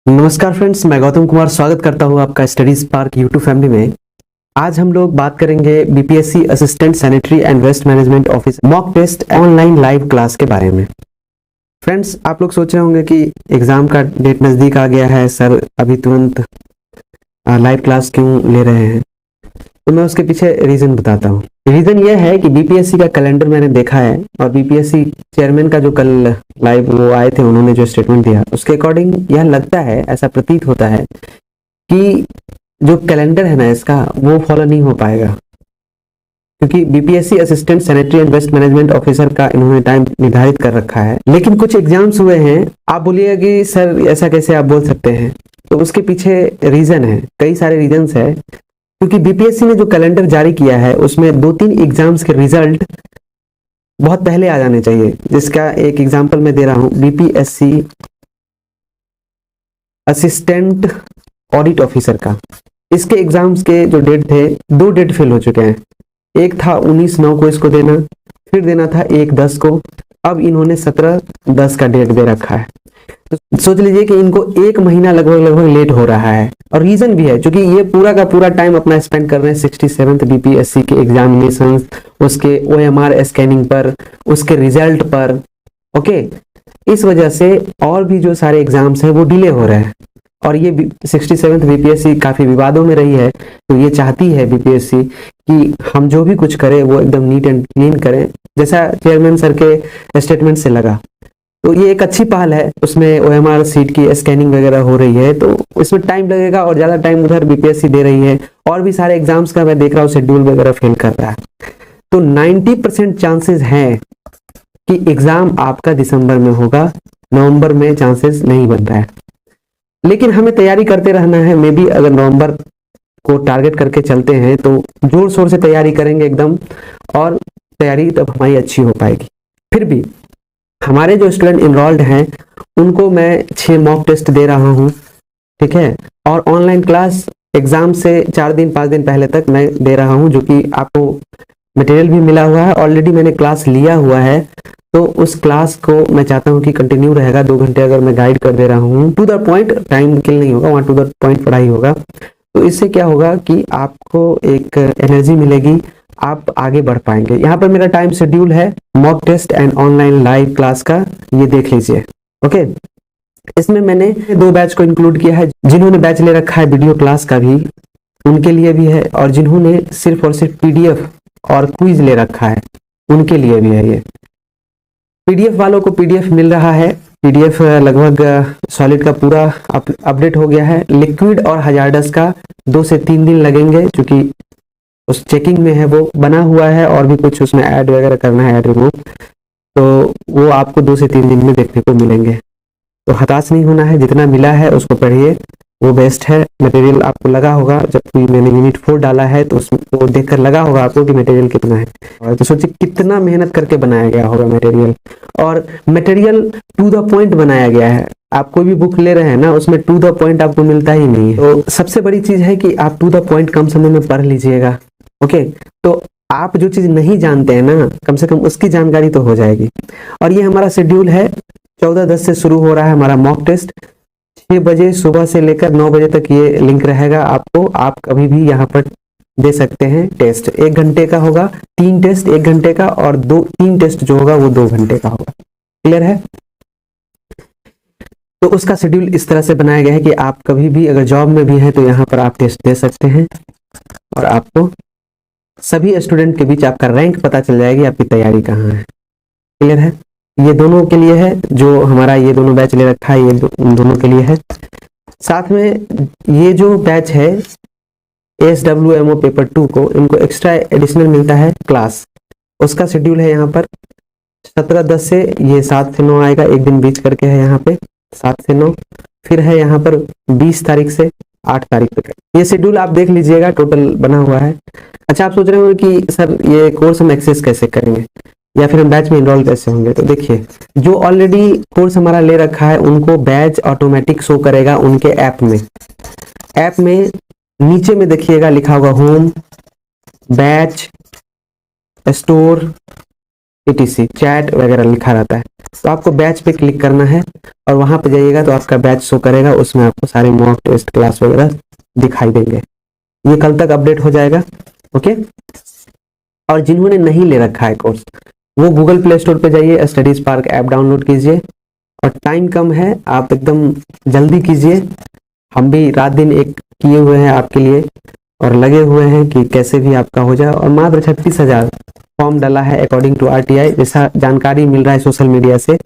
नमस्कार फ्रेंड्स, मैं गौतम कुमार स्वागत करता हूं आपका स्टडी स्पार्क यूट्यूब फैमिली में। आज हम लोग बात करेंगे BPSC assistant sanitary and waste management officer mock test online live class के बारे में। फ्रेंड्स, आप लोग सोच रहे होंगे कि एग्जाम का डेट नज़दीक आ गया है, सर अभी तुरंत लाइव क्लास क्यों ले रहे हैं। तो मैं उसके पीछे रीज़न बताता हूँ। रीज़न ये है कि बीपीएससी का कैलेंडर मैंने देखा है और बीपीएससी चेयरमैन का जो कल लाइव वो आए थे, उन्होंने जो स्टेटमेंट दिया उसके अकॉर्डिंग यह लगता है, ऐसा प्रतीत होता है कि जो कैलेंडर है ना इसका वो फॉलो नहीं हो पाएगा, क्योंकि BPSC assistant sanitary and waste management officer का इन्होंने टाइम निर्धारित कर रखा है, लेकिन कुछ एग्जाम्स हुए हैं। आप बोलिएगा कि सर ऐसा कैसे आप बोल सकते हैं, तो उसके पीछे रीज़न है, कई सारे रीजंस है। क्योंकि बीपीएससी ने जो कैलेंडर जारी किया है उसमें 2-3 एग्जाम्स के रिजल्ट बहुत पहले आ जाने चाहिए, जिसका एक एग्जांपल मैं दे रहा हूं। बीपीएससी असिस्टेंट ऑडिट ऑफिसर का, इसके एग्जाम्स के जो डेट थे, 2 डेट फेल हो चुके हैं। एक था 19/9 को इसको देना, फिर देना था 1/10 को, अब इन्होंने 17/10 का डेट दे रखा है। तो सोच लीजिए कि इनको 1 महीना लगभग लेट हो रहा है। और रीजन भी है, क्योंकि ये पूरा का पूरा टाइम अपना स्पेंड कर रहे हैं 67th बीपीएससी के एग्जामिनेशन, उसके ओएमआर स्कैनिंग पर, उसके रिजल्ट पर। ओके, इस वजह से और भी जो सारे एग्जाम्स हैं वो डिले हो रहे हैं। और ये 67th बीपीएससी काफी विवादों में रही है, तो ये चाहती है बीपीएससी कि हम जो भी कुछ करें वो एकदम नीट एंड क्लीन करें, जैसा चेयरमैन सर के स्टेटमेंट से लगा। तो ये एक अच्छी पहल है, उसमें ओएमआर सीट की स्कैनिंग वगैरह हो रही है, तो इसमें टाइम लगेगा और ज़्यादा टाइम उधर बीपीएससी दे रही है। और भी सारे एग्जाम्स का मैं देख रहा हूँ शेड्यूल वगैरह फेल कर रहा है। तो 90% चांसेस हैं कि एग्जाम आपका दिसंबर में होगा, नवंबर में चांसेस नहीं बन रहा है। लेकिन हमें तैयारी करते रहना है। मे बी अगर नवंबर को टारगेट करके चलते हैं तो जोर शोर से तैयारी करेंगे एकदम, और तैयारी तब हमारी अच्छी हो पाएगी। फिर भी हमारे जो स्टूडेंट इनरोल्ड हैं उनको मैं 6 मॉक टेस्ट दे रहा हूँ, ठीक है। और ऑनलाइन क्लास एग्जाम से 4 दिन 5 दिन पहले तक मैं दे रहा हूँ, जो कि आपको मटेरियल भी मिला हुआ है, ऑलरेडी मैंने क्लास लिया हुआ है। तो उस क्लास को मैं चाहता हूँ कि कंटिन्यू रहेगा। 2 घंटे अगर मैं गाइड कर दे रहा हूँ, to the point, time kill नहीं होगा, वहाँ टू द पॉइंट पढ़ाई होगा। तो इससे क्या होगा कि आपको एक एनर्जी मिलेगी, आप आगे बढ़ पाएंगे। यहाँ पर मेरा टाइम शेड्यूल है mock test and online live class का, ये देख लीजिए। ओके, इसमें मैंने 2 बैच को इंक्लूड किया है। जिन्होंने बैच ले रखा है वीडियो क्लास का भी, उनके लिए भी है, और जिन्होंने सिर्फ और सिर्फ पीडीएफ और क्विज ले रखा है उनके लिए भी है। ये पीडीएफ वालों को पीडीएफ मिल रहा है। पीडीएफ लगभग सॉलिड का पूरा अपडेट हो गया है। लिक्विड और हजार्डस का 2 से 3 दिन लगेंगे, क्योंकि उस चेकिंग में है, वो बना हुआ है, और भी कुछ उसमें ऐड वगैरह करना है, ऐड रिमूव, तो वो आपको 2 से 3 दिन में देखने को मिलेंगे। तो हताश नहीं होना है, जितना मिला है उसको पढ़िए, वो बेस्ट है। मटेरियल आपको लगा होगा, जब कोई मैंने यूनिट 4 डाला है तो उसको देखकर लगा होगा आपको कि मटेरियल कितना है। और तो सोचिए कितना मेहनत करके बनाया गया होगा मटेरियल, और मटेरियल टू द पॉइंट बनाया गया है। आप कोई भी बुक ले रहे हैं ना, उसमें टू द पॉइंट आपको मिलता ही नहीं है। तो सबसे बड़ी चीज है कि आप टू द पॉइंट कम समय में पढ़ लीजिएगा। ओके, तो आप जो चीज नहीं जानते हैं ना, कम से कम उसकी जानकारी तो हो जाएगी। और ये हमारा शेड्यूल है, 14:10 से शुरू हो रहा है हमारा मॉक टेस्ट। 6 बजे सुबह से लेकर 9 बजे तक ये लिंक रहेगा आपको, आप कभी भी यहाँ पर दे सकते हैं टेस्ट। 1 घंटे का होगा, 3 टेस्ट 1 घंटे का, और 3 टेस्ट जो होगा वो 2 घंटे का होगा। क्लियर है? तो उसका शेड्यूल इस तरह से बनाया गया है कि आप कभी भी अगर जॉब में भी हैं तो यहाँ पर आप टेस्ट दे सकते हैं, और आपको सभी स्टूडेंट के बीच आपका रैंक पता चल जाएगी, आपकी तैयारी कहाँ है। क्लियर है? ये दोनों के लिए है, जो हमारा ये दोनों बैच ले रखा है, ये दोनों के लिए है। साथ में ये जो बैच है SWMO पेपर 2 को, इनको एक्स्ट्रा एडिशनल मिलता है क्लास। उसका शेड्यूल है यहाँ पर 17:10 से ये 7 से 9 आएगा, एक दिन बीच करके है यहाँ पे 7 से 9। फिर है यहाँ पर 20 तारीख से 8 तारीख तक। ये शेड्यूल आप देख लीजिएगा, टोटल बना हुआ है। अच्छा, आप सोच रहे होंगे कि सर ये कोर्स हम एक्सेस कैसे करेंगे, या फिर हम बैच में इनरोल कैसे होंगे। तो देखिए, जो ऑलरेडी कोर्स हमारा ले रखा है उनको बैच ऑटोमेटिक शो करेगा उनके ऐप में। ऐप में नीचे में देखिएगा लिखा होगा home, batch, store, etc chat वगैरह लिखा रहता है। तो आपको बैच पे क्लिक करना है और वहां पे जाइएगा तो आपका बैच शो करेगा, उसमें आपको सारे मॉक टेस्ट क्लास वगैरह दिखाई देंगे। ये कल तक अपडेट हो जाएगा। ओके, और जिन्होंने नहीं ले रखा है कोर्स वो गूगल प्ले स्टोर पे जाइए, स्टडी स्पार्क ऐप डाउनलोड कीजिए, और टाइम कम है, आप एकदम जल्दी कीजिए। हम भी रात दिन एक किए हुए हैं आपके लिए और लगे हुए हैं कि कैसे भी आपका हो जाए। और मात्र 36,000 फॉर्म डाला है अकॉर्डिंग टू RTI, जैसा जानकारी मिल रहा है सोशल मीडिया से।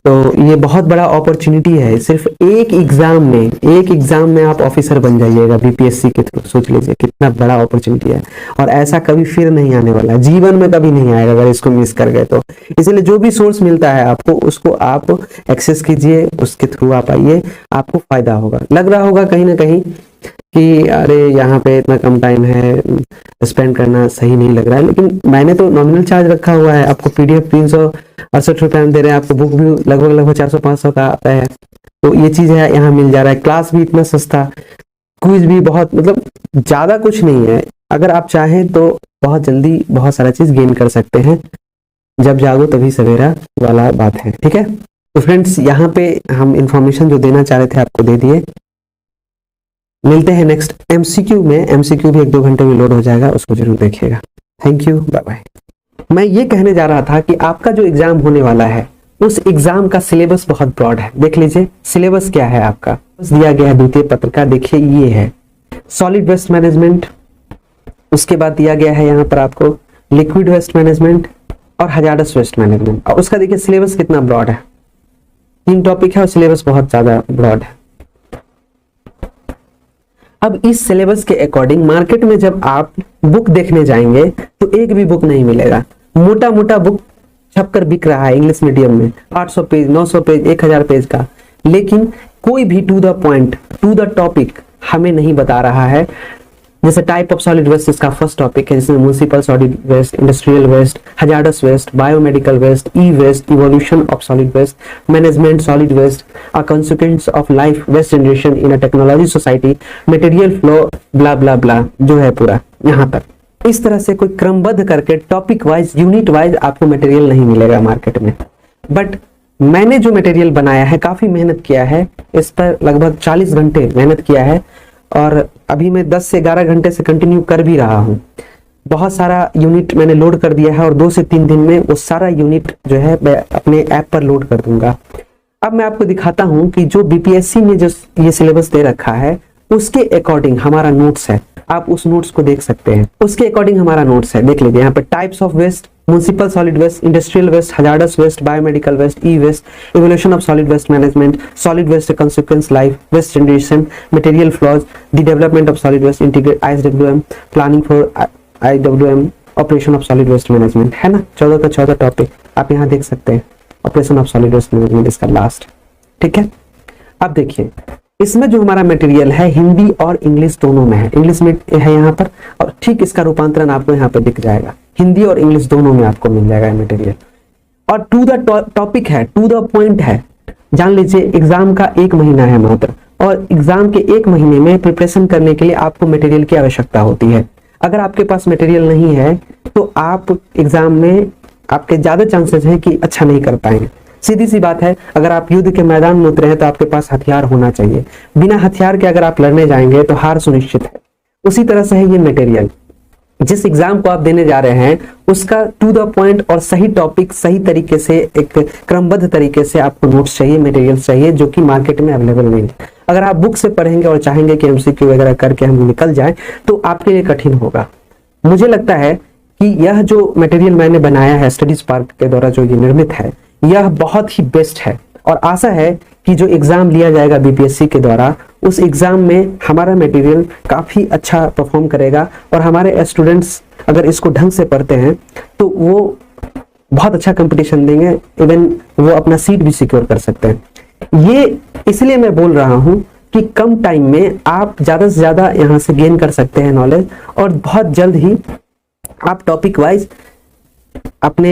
तो ये बहुत बड़ा अपॉर्चुनिटी है। सिर्फ एक एग्जाम में आप ऑफिसर बन जाइएगा BPSC के थ्रू। सोच लीजिए कितना बड़ा अपॉर्चुनिटी है, और ऐसा कभी फिर नहीं आने वाला, जीवन में कभी नहीं आएगा अगर इसको मिस कर गए तो। इसलिए जो भी सोर्स मिलता है आपको, उसको आप एक्सेस कीजिए, उसके थ्रू आप आइए, आपको फायदा होगा। लग रहा होगा कहीं ना कहीं कि अरे यहाँ पे इतना कम टाइम है, स्पेंड करना सही नहीं लग रहा है, लेकिन मैंने तो नॉमिनल चार्ज रखा हुआ है। आपको PDF 368 रुपये में दे रहे हैं, आपको बुक भी लगभग 400-500 का आता है। तो ये चीज है, यहाँ मिल जा रहा है। क्लास भी इतना सस्ता, क्विज भी बहुत, मतलब ज्यादा कुछ नहीं है। अगर आप चाहें तो बहुत जल्दी बहुत सारा चीज गेन कर सकते हैं। जब जागो तभी सवेरा वाला बात है। ठीक है, तो फ्रेंड्स यहाँ पे हम इंफॉर्मेशन जो देना चाह रहे थे आपको दे दिए। मिलते हैं नेक्स्ट MCQ में। MCQ भी 1-2 घंटे में लोड हो जाएगा, उसको जरूर देखिएगा। Thank you, bye bye. मैं ये कहने जा रहा था कि आपका जो एग्जाम होने वाला है उस एग्जाम का सिलेबस बहुत ब्रॉड है। देख लीजिए सिलेबस क्या है आपका, दिया गया है द्वितीय पत्र का। देखिए ये है सॉलिड वेस्ट मैनेजमेंट, उसके बाद दिया गया है यहाँ पर आपको लिक्विड वेस्ट मैनेजमेंट और हजारडस वेस्ट मैनेजमेंट। और उसका देखिए सिलेबस कितना ब्रॉड है, 3 टॉपिक है और सिलेबस बहुत ज्यादा ब्रॉड है। अब इस सिलेबस के अकॉर्डिंग मार्केट में जब आप बुक देखने जाएंगे तो एक भी बुक नहीं मिलेगा। मोटा मोटा बुक छपकर बिक रहा है इंग्लिश मीडियम में, 800 पेज, 900 पेज, 1000 पेज का, लेकिन कोई भी to the point, to the topic हमें नहीं बता रहा है। जैसे टाइप ऑफ सॉलिड वेस्ट इसका फर्स्ट टॉपिक है, जिसमें municipal solid waste, industrial waste, hazardous waste, biomedical waste, waste, evolution of solid waste, management solid waste, a consequence of life, waste generation in a technology society, material flow, blah blah blah, जो है पूरा यहाँ तक। इस तरह से कोई क्रमबद्ध करके टॉपिक वाइज, यूनिट वाइज आपको मटेरियल नहीं मिलेगा मार्केट में। बट मैंने जो मटेरियल बनाया है, काफी मेहनत किया है इस पर, लगभग 40 घंटे मेहनत किया है, और अभी मैं 10 से 11 घंटे से कंटिन्यू कर भी रहा हूँ। बहुत सारा यूनिट मैंने लोड कर दिया है और 2 से 3 दिन में वो सारा यूनिट जो है मैं अपने ऐप पर लोड कर दूंगा। अब मैं आपको दिखाता हूँ कि जो BPSC में जो ये सिलेबस दे रखा है उसके अकॉर्डिंग हमारा नोट्स है। आप उस नोट्स को देख सकते हैं, उसके अकॉर्डिंग हमारा नोट्स है। देख लीजिए यहाँ पे types of waste, municipal solid waste, industrial waste, hazardous waste, biomedical waste, waste, evolution of solid waste management, solid waste consequence life, waste generation, material flows, the development of solid waste, integrate ISWM, planning for IWM, operation of solid waste management, है ना। 14 का 14 topic आप यहाँ देख सकते हैं। Operation of solid waste management इसका last. ठीक है, अब देखिए इसमें जो हमारा मटेरियल है हिंदी और इंग्लिश दोनों में है। इंग्लिश में है यहाँ पर, और ठीक इसका रूपांतरण आपको यहाँ पे दिख जाएगा। हिंदी और इंग्लिश दोनों में आपको मिल जाएगा मटेरियल, और टू द टॉपिक है, टू द पॉइंट है। जान लीजिए एग्जाम का 1 महीना है मात्र, और एग्जाम के 1 महीने में प्रिपरेशन करने के लिए आपको मटेरियल की आवश्यकता होती है। अगर आपके पास मटेरियल नहीं है तो आप एग्जाम में आपके ज्यादा चांसेस है कि अच्छा नहीं कर पाएंगे। सीधी सी बात है, अगर आप युद्ध के मैदान में उतरे हैं तो आपके पास हथियार होना चाहिए। बिना हथियार के अगर आप लड़ने जाएंगे तो हार सुनिश्चित है। उसी तरह से है ये मटेरियल। जिस एग्जाम को आप देने जा रहे हैं उसका टू द पॉइंट और सही टॉपिक, सही तरीके से, एक क्रमबद्ध तरीके से आपको नोट्स चाहिए, मटेरियल चाहिए, जो कि मार्केट में अवेलेबल नहीं है। अगर आप बुक से पढ़ेंगे और चाहेंगे कि MCQ वगैरह करके हम निकल जाए तो आपके लिए कठिन होगा। मुझे लगता है कि यह जो मटेरियल मैंने बनाया है स्टडी स्पार्क के द्वारा, जो ये निर्मित है, यह बहुत ही बेस्ट है। और आशा है कि जो एग्जाम लिया जाएगा BPSC के द्वारा, उस एग्जाम में हमारा मटेरियल काफी अच्छा परफॉर्म करेगा, और हमारे स्टूडेंट्स अगर इसको ढंग से पढ़ते हैं तो वो बहुत अच्छा कंपटीशन देंगे, इवन वो अपना सीट भी सिक्योर कर सकते हैं। ये इसलिए मैं बोल रहा हूं कि कम टाइम में आप ज्यादा से ज्यादा यहाँ से गेन कर सकते हैं नॉलेज, और बहुत जल्द ही आप टॉपिक वाइज अपने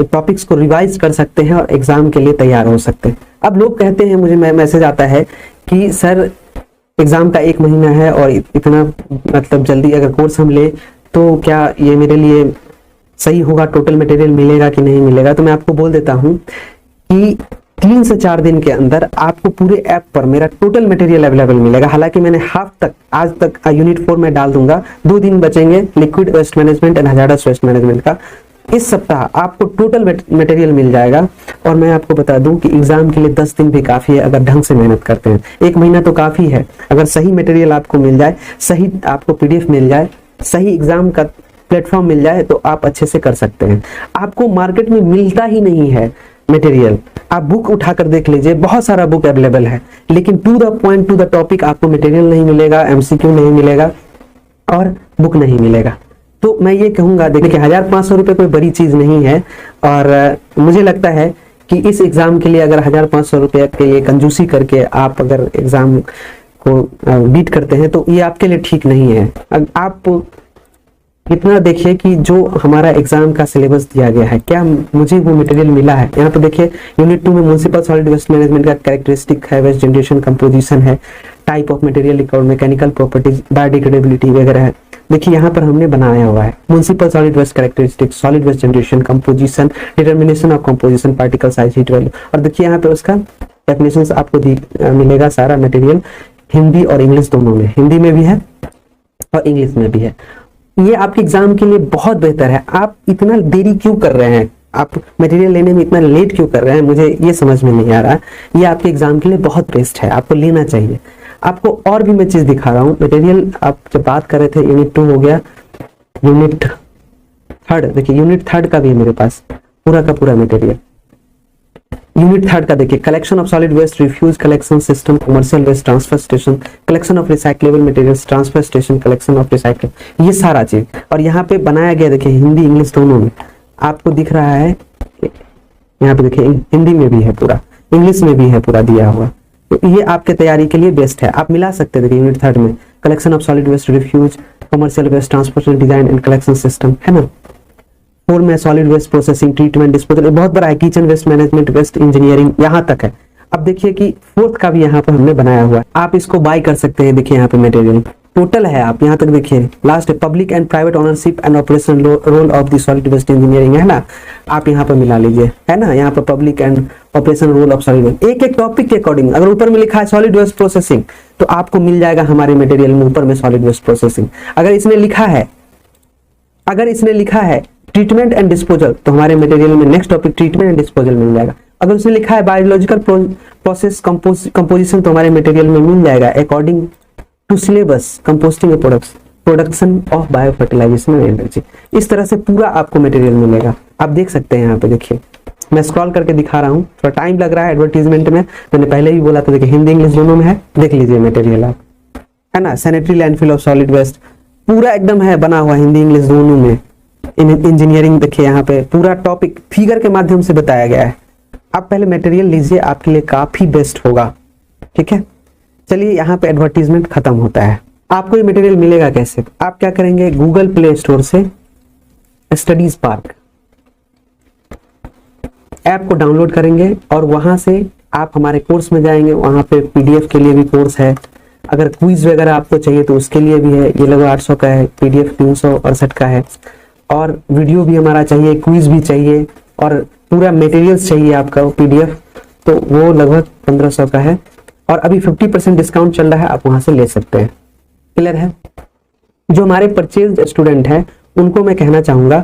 टॉपिक्स को रिवाइज कर सकते हैं और एग्जाम के लिए तैयार हो सकते हैं। अब लोग कहते हैं, मुझे मैसेज आता है कि सर एग्जाम का 1 महीना है और इतना मतलब जल्दी अगर कोर्स हम ले तो क्या ये मेरे लिए सही होगा, टोटल मटेरियल मिलेगा कि नहीं मिलेगा। तो मैं आपको बोल देता हूँ कि 3 से 4 दिन के अंदर आपको पूरे ऐप पर मेरा टोटल मटेरियल अवेलेबल मिलेगा। हालांकि मैंने हाफ तक आज तक यूनिट 4 में डाल दूंगा, 2 दिन बचेंगे liquid waste management and hazardous waste management का। इस सप्ताह आपको टोटल मटेरियल मिल जाएगा। और मैं आपको बता दूं कि एग्जाम के लिए 10 दिन भी काफी है अगर ढंग से मेहनत करते हैं। 1 महीना तो काफी है, अगर सही मटेरियल आपको मिल जाए, सही आपको पीडीएफ मिल जाए, सही एग्जाम का प्लेटफॉर्म मिल जाए तो आप अच्छे से कर सकते हैं। आपको मार्केट में मिलता ही नहीं है मटेरियल। आप बुक उठाकर देख लीजिए, बहुत सारा बुक अवेलेबल है, लेकिन to the point to the topic आपको मटेरियल नहीं मिलेगा, एमसीक्यू नहीं मिलेगा और बुक नहीं मिलेगा। तो मैं ये कहूंगा, देखिए 1500 रुपये कोई बड़ी चीज नहीं है। और मुझे लगता है कि इस एग्जाम के लिए अगर 1500 रुपये के लिए कंजूसी करके आप अगर एग्जाम को बीट करते हैं तो ये आपके लिए ठीक नहीं है। आप इतना देखिए कि जो हमारा एग्जाम का सिलेबस दिया गया है, क्या मुझे वो मटेरियल मिला है। यहाँ पे देखिए यूनिट 2 में म्युनिसिपल सॉलिड वेस्ट मैनेजमेंट का कैरेक्टरिस्टिक है, वेस्ट जनरेशन कंपोजिशन है, type of material record, mechanical properties, biodegradability वगैरह है। देखिए यहाँ पर हमने बनाया हुआ है municipal solid waste characteristic, solid waste generation composition, determination of composition, particle size, heat value. और देखिए यहाँ पे उसका डेफिनेशंस आपको मिलेगा सारा मटेरियल, हिंदी और इंग्लिश दोनों में, हिंदी में भी है और इंग्लिश में भी है। ये आपके एग्जाम के लिए बहुत बेहतर है। आप इतना देरी क्यों कर रहे हैं, आप मटेरियल लेने में इतना लेट क्यों कर रहे हैं, मुझे ये समझ में नहीं आ रहा। ये आपके एग्जाम के लिए बहुत बेस्ट है, आपको लेना चाहिए। आपको और भी मैं चीज दिखा रहा हूँ। मटेरियल आप जब बात कर रहे थे, यूनिट 2 हो गया, यूनिट 3, देखिए यूनिट 3 का भी है मेरे पास पूरा का पूरा मटेरियल। यूनिट 3 का देखिए, collection of solid waste, refuse collection system, commercial waste transfer station, collection of recyclable materials, transfer station, collection of recycle, ये सारा चीज। और यहाँ पे बनाया गया देखिए हिंदी इंग्लिश दोनों में, आपको दिख रहा है यहाँ पे देखिए हिंदी में भी है पूरा, इंग्लिश में भी है पूरा दिया हुआ। तो ये आपके तैयारी के लिए बेस्ट है, आप मिला सकते हैं। देखिए यूनिट 3 में collection of solid waste, refuse, commercial waste, transportation, design and collection system है ना। 4 में solid waste processing, treatment, disposal, बहुत बड़ा है, kitchen waste management, waste engineering, यहाँ तक है। अब देखिए कि 4th का भी यहाँ पर हमने बनाया हुआ है, आप इसको बाय कर सकते हैं। देखिए यहाँ पे मटेरियल टोटल है, आप यहाँ तक देखिए, लास्ट है public and private ownership and operation role of the solid waste engineering, है ना, आप यहाँ पर मिला लीजिए, है ना। यहाँ पर public and operation role of solid waste, एक एक टॉपिक के अकॉर्डिंग। अगर ऊपर में लिखा है सॉलिड वेस्ट प्रोसेसिंग तो आपको मिल जाएगा हमारे मटेरियल में ऊपर में सॉलिड वेस्ट प्रोसेसिंग। अगर इसने लिखा है ट्रीटमेंट एंड डिस्पोजल तो हमारे मटेरियल में next topic treatment and disposal मिल जाएगा। अगर उसने लिखा है बायोलॉजिकल प्रोसेस कंपोजिशन तो हमारे मटेरियल में मिल जाएगा according to syllabus composting production of bio fertilization and energy. इस तरह से पूरा आपको मटेरियल मिलेगा, आप देख सकते हैं। यहाँ पे देखिए मैं स्क्रॉल करके दिखा रहा हूँ, थोड़ा टाइम लग रहा है एडवर्टीजमेंट में, मैंने पहले भी बोला था। देखिए हिंदी इंग्लिश दोनों में है, देख लीजिए मटेरियल आप, है ना। Sanitary landfill of solid waste पूरा एकदम है बना हुआ, हिंदी इंग्लिश दोनों में। इंजीनियरिंग देखिए यहाँ पे पूरा टॉपिक फिगर के माध्यम से बताया गया है। आप पहले मटेरियल लीजिए, आपके लिए काफी बेस्ट होगा, ठीक है। चलिए यहाँ पे एडवर्टीजमेंट खत्म होता है। आपको ये मटेरियल मिलेगा कैसे, आप क्या करेंगे, गूगल प्ले स्टोर से स्टडीज पार्क ऐप को डाउनलोड करेंगे और वहां से आप हमारे कोर्स में जाएंगे। वहां पे पीडीएफ के लिए भी कोर्स है, अगर क्विज वगैरह आपको चाहिए तो उसके लिए भी है। ये लगभग 800 का है, पीडीएफ 368 का है। और वीडियो भी हमारा चाहिए, क्विज भी चाहिए और पूरा मटेरियल्स चाहिए आपका पीडीएफ, तो वो लगभग 1500 का है। और अभी 50% डिस्काउंट चल रहा है, आप वहां से ले सकते हैं। क्लियर है। जो हमारे परचेज स्टूडेंट हैं उनको मैं कहना चाहूंगा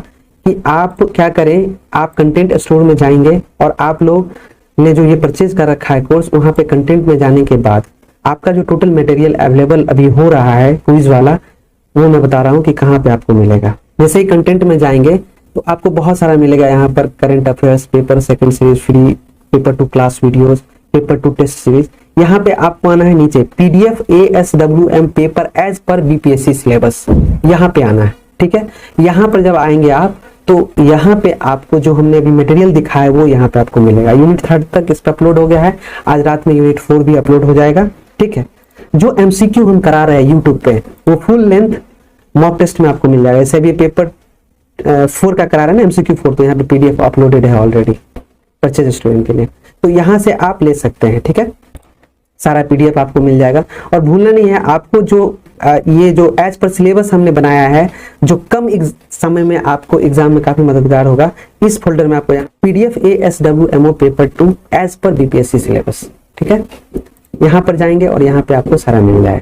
कि आप क्या करें, आप कंटेंट स्टोर में जाएंगे और आप लोग ने जो ये परचेज कर रखा है कोर्स, वहां पे कंटेंट में जाने के बाद आपका जो टोटल मटेरियल अवेलेबल अभी हो रहा है क्विज वाला, वो मैं बता रहा हूँ कि कहाँ पे आपको मिलेगा। जैसे ही कंटेंट में जाएंगे तो आपको बहुत सारा मिलेगा। यहाँ पर current affairs, paper second series free, paper 2 class videos, paper 2 test series. यहाँ पे आपको आना है नीचे PDF ASWM paper as per BPSC syllabus, यहाँ पे आना है, ठीक है। यहाँ पर जब आएंगे आप तो यहाँ पे आपको जो हमने अभी मटेरियल दिखा है वो यहाँ पे आपको मिलेगा। यूनिट 3 तक इस पे अपलोड हो गया है, आज रात में यूनिट 4 भी अपलोड हो जाएगा, ठीक है। जो एमसीक्यू हम करा रहे हैं यूट्यूब पे वो फुल लेंथ मॉक टेस्ट में आपको मिल जाएगा। ऐसे भी पेपर 4 का करा रहे हैं ना एमसीक्यू 4, तो यहाँ पे पीडीएफ अपलोडेड है ऑलरेडी परचेज स्टूडेंट के लिए, तो यहाँ से आप ले सकते हैं, ठीक है। सारा पीडीएफ आपको मिल जाएगा। और भूलना नहीं है, आपको जो ये जो एज पर सिलेबस हमने बनाया है, जो कम समय में आपको एग्जाम में काफी मददगार होगा, इस फोल्डर में आपको PDF ASWMO पेपर 2 एज पर BPSC सिलेबस, ठीक है, यहाँ पर जाएंगे और यहाँ पे आपको सारा मिल जाएगा।